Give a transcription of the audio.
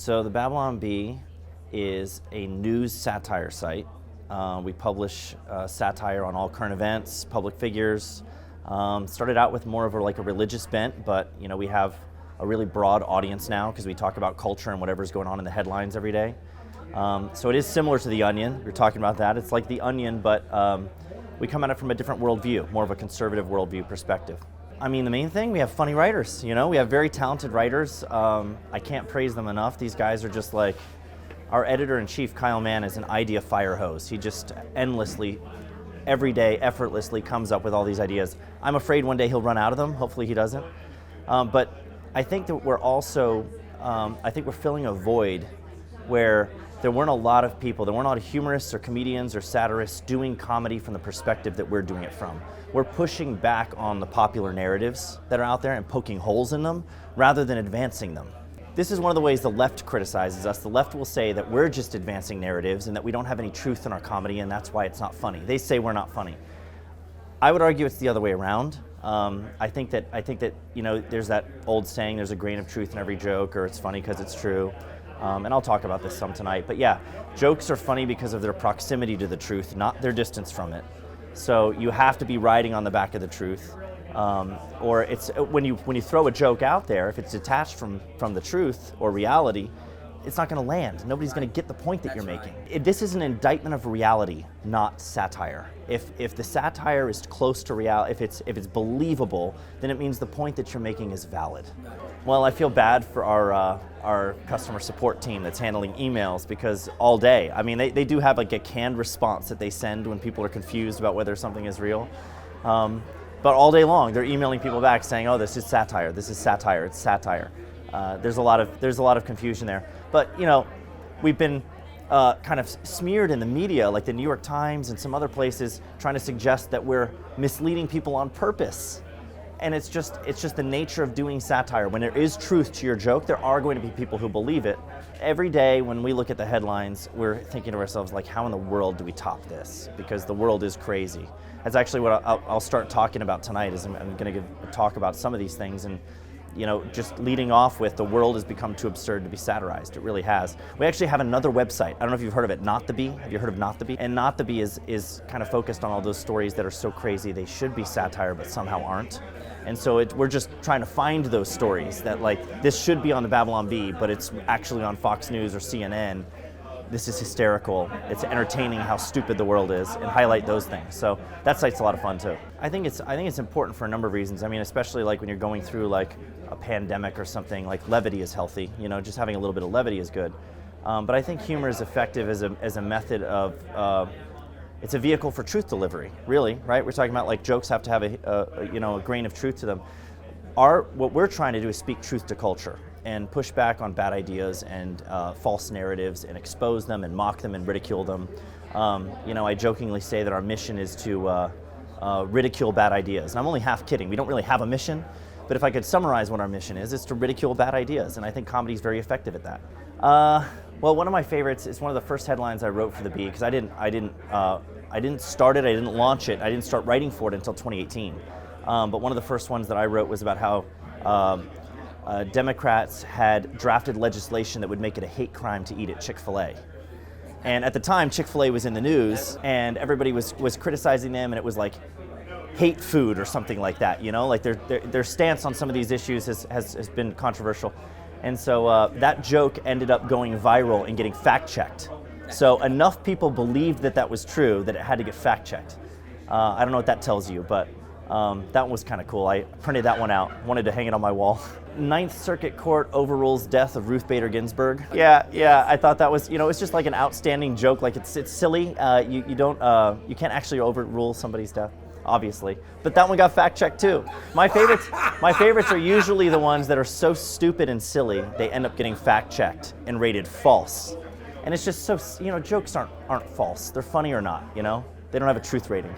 So the Babylon Bee is a news satire site. We publish satire on all current events, public figures. Started out with more of a religious bent, but we have a really broad audience now because we talk about culture and whatever's going on in the headlines every day. So it is similar to The Onion. You're talking about that. It's like The Onion, but we come at it from a different worldview, more of a conservative worldview perspective. I mean, the main thing, we have funny writers, we have very talented writers. I can't praise them enough. These guys are just like, our editor-in-chief, Kyle Mann, is an idea fire hose. He just endlessly, every day, effortlessly comes up with all these ideas. I'm afraid one day he'll run out of them. Hopefully he doesn't. But I think that we're also, I think we're filling a void where there weren't a lot of people, there weren't a lot of humorists or comedians or satirists doing comedy from the perspective that we're doing it from. We're pushing back on the popular narratives that are out there and poking holes in them rather than advancing them. This is one of the ways the left criticizes us. The left will say that we're just advancing narratives and that we don't have any truth in our comedy and that's why it's not funny. They say we're not funny. I would argue it's the other way around. I think that there's that old saying, there's a grain of truth in every joke, or it's funny because it's true. And I'll talk about this some tonight. But yeah, jokes are funny because of their proximity to the truth, not their distance from it. So you have to be riding on the back of the truth. Or it's when you throw a joke out there, if it's detached from the truth or reality, it's not going to land. Nobody's going to get the point that you're making. This is an indictment of reality, not satire. If the satire is close to reality, if it's believable, then it means the point that you're making is valid. Well, I feel bad for our customer support team that's handling emails because all day, I mean, they do have like a canned response that they send when people are confused about whether something is real. But all day long, they're emailing people back saying, "Oh, this is satire. This is satire. It's satire." There's a lot of confusion there. But we've been kind of smeared in the media, like the New York Times and some other places, trying to suggest that we're misleading people on purpose. And it's just the nature of doing satire. When there is truth to your joke, there are going to be people who believe it. Every day when we look at the headlines, we're thinking to ourselves, like, how in the world do we top this? Because the world is crazy. That's actually what I'll start talking about tonight, is I'm going to give a talk about some of these things. And just leading off with, the world has become too absurd to be satirized. It really has. We actually have another website. I don't know if you've heard of it, Not the Bee. Have you heard of Not the Bee? And Not the Bee is kind of focused on all those stories that are so crazy they should be satire but somehow aren't. And so we're just trying to find those stories that, like, this should be on the Babylon Bee, but it's actually on Fox News or CNN. This is hysterical. It's entertaining how stupid the world is, and highlight those things. So that site's a lot of fun too. I think it's important for a number of reasons. I mean, especially like when you're going through like a pandemic or something, like levity is healthy. Just having a little bit of levity is good. But I think humor is effective as a method of it's a vehicle for truth delivery, really, right? We're talking about like jokes have to have a grain of truth to them. What we're trying to do is speak truth to culture and push back on bad ideas and false narratives and expose them and mock them and ridicule them. I jokingly say that our mission is to ridicule bad ideas. And I'm only half kidding. We don't really have a mission, but if I could summarize what our mission is, it's to ridicule bad ideas. And I think comedy is very effective at that. Well, one of my favorites is one of the first headlines I wrote for the Bee, because I didn't start it, I didn't launch it, I didn't start writing for it until 2018. But one of the first ones that I wrote was about how Democrats had drafted legislation that would make it a hate crime to eat at Chick-fil-A. And at the time, Chick-fil-A was in the news, and everybody was criticizing them, and it was like hate food or something like that. Like their stance on some of these issues has been controversial. And so that joke ended up going viral and getting fact-checked. So enough people believed that was true that it had to get fact-checked. I don't know what that tells you, but that one was kind of cool. I printed that one out, wanted to hang it on my wall. Ninth Circuit Court overrules death of Ruth Bader Ginsburg. Yeah, I thought that was, it's just like an outstanding joke. Like it's silly. You can't actually overrule somebody's death, obviously. But that one got fact-checked too. My favorites are usually the ones that are so stupid and silly they end up getting fact-checked and rated false. And it's just so, jokes aren't false. They're funny or not, They don't have a truth rating.